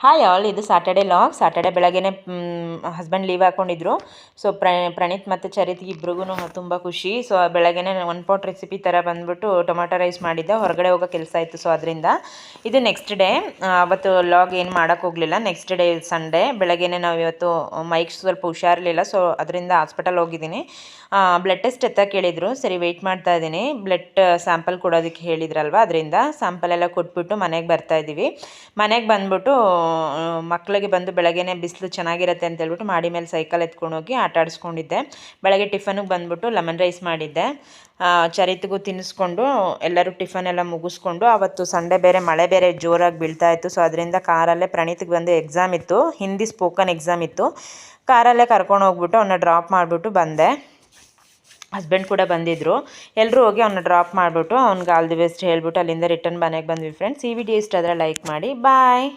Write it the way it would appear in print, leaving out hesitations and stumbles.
Hi all, ಇದು Saturday log. Saturday ಬೆಳಗ್ಗೆನೆ husband leave ಹಾಕ್ಕೊಂಡಿದ್ರು. So Praneeth ಮತ್ತು ಚರಿತ್ಗೆ ಇಬ್ರಿಗೂ ತುಂಬ ಖುಷಿ. ಸೊ ಬೆಳಗ್ಗೆನೆ ಒನ್ ಪಾಟ್ ರೆಸಿಪಿ ಥರ ಬಂದುಬಿಟ್ಟು ಟೊಮಾಟೊ ರೈಸ್ ಮಾಡಿದ್ದೆ. ಹೊರಗಡೆ ಹೋಗೋ ಕೆಲಸ ಇತ್ತು, ಸೊ ಅದರಿಂದ ಇದು ನೆಕ್ಸ್ಟ್ ಡೇ. ಅವತ್ತು ಲಾಗ್ ಏನು ಮಾಡೋಕ್ಕೆ ಹೋಗಲಿಲ್ಲ. ನೆಕ್ಸ್ಟ್ ಡೇ ಸಂಡೇ ಬೆಳಗ್ಗೆನೆ ನಾವು ಇವತ್ತು ಮೈಕ್ ಸ್ವಲ್ಪ ಹುಷಾರಿರಲಿಲ್ಲ, ಸೊ ಅದರಿಂದ ಹಾಸ್ಪಿಟಲ್ ಹೋಗಿದ್ದೀನಿ. ಬ್ಲಡ್ ಟೆಸ್ಟ್ ಎತ್ತಕ್ಕೆ ಹೇಳಿದರು. ಸರಿ ವೆಯ್ಟ್ ಮಾಡ್ತಾ ಇದ್ದೀನಿ. ಬ್ಲಡ್ ಸ್ಯಾಂಪಲ್ ಕೊಡೋದಕ್ಕೆ ಹೇಳಿದ್ರಲ್ವ, ಅದರಿಂದ ಸ್ಯಾಂಪಲ್ ಎಲ್ಲ ಕೊಟ್ಬಿಟ್ಟು ಮನೆಗೆ ಬರ್ತಾಯಿದ್ದೀವಿ. ಮನೆಗೆ ಬಂದ್ಬಿಟ್ಟು ಮಕ್ಕಳಿಗೆ ಬಂದು ಬೆಳಗ್ಗೆನೆ ಬಿಸಿಲು ಚೆನ್ನಾಗಿರುತ್ತೆ ಅಂತ ಹೇಳ್ಬಿಟ್ಟು ಮಾಡಿ ಮೇಲೆ ಸೈಕಲ್ ಎತ್ಕೊಂಡು ಹೋಗಿ ಆಟ ಆಡಿಸ್ಕೊಂಡಿದ್ದೆ. ಬೆಳಗ್ಗೆ ಟಿಫನ್ಗೆ ಬಂದ್ಬಿಟ್ಟು ಲೆಮನ್ ರೈಸ್ ಮಾಡಿದ್ದೆ. ಚರಿತ್ಗೂ ತಿನ್ನಿಸ್ಕೊಂಡು ಎಲ್ಲರೂ ಟಿಫನ್ ಎಲ್ಲ ಮುಗಿಸ್ಕೊಂಡು, ಅವತ್ತು ಸಂಡೇ ಬೇರೆ ಮಳೆ ಬೇರೆ ಜೋರಾಗಿ ಬೀಳ್ತಾ ಇತ್ತು. ಸೊ ಅದರಿಂದ ಕಾರಲ್ಲೇ ಪ್ರಣೀತ್ಗೆ ಬಂದು ಎಕ್ಸಾಮ್ ಇತ್ತು, ಹಿಂದಿ ಸ್ಪೋಕನ್ ಎಕ್ಸಾಮ್ ಇತ್ತು. ಕಾರಲ್ಲೇ ಕರ್ಕೊಂಡು ಹೋಗ್ಬಿಟ್ಟು ಅವನ್ನ ಡ್ರಾಪ್ ಮಾಡಿಬಿಟ್ಟು ಬಂದೆ. ಹಸ್ಬೆಂಡ್ ಕೂಡ ಬಂದಿದ್ದರು. ಎಲ್ಲರೂ ಹೋಗಿ ಅವನ್ನ ಡ್ರಾಪ್ ಮಾಡಿಬಿಟ್ಟು ಅವ್ನಿಗೆ ಆಲ್ ದಿ ಬೆಸ್ಟ್ ಹೇಳ್ಬಿಟ್ಟು ಅಲ್ಲಿಂದ ರಿಟರ್ನ್ ಮನೆಗೆ ಬಂದ್ವಿ ಫ್ರೆಂಡ್ಸ್. ಈ ವಿಡಿಯೋ ಇಷ್ಟ ಆದರೆ ಲೈಕ್ ಮಾಡಿ. ಬಾಯ್.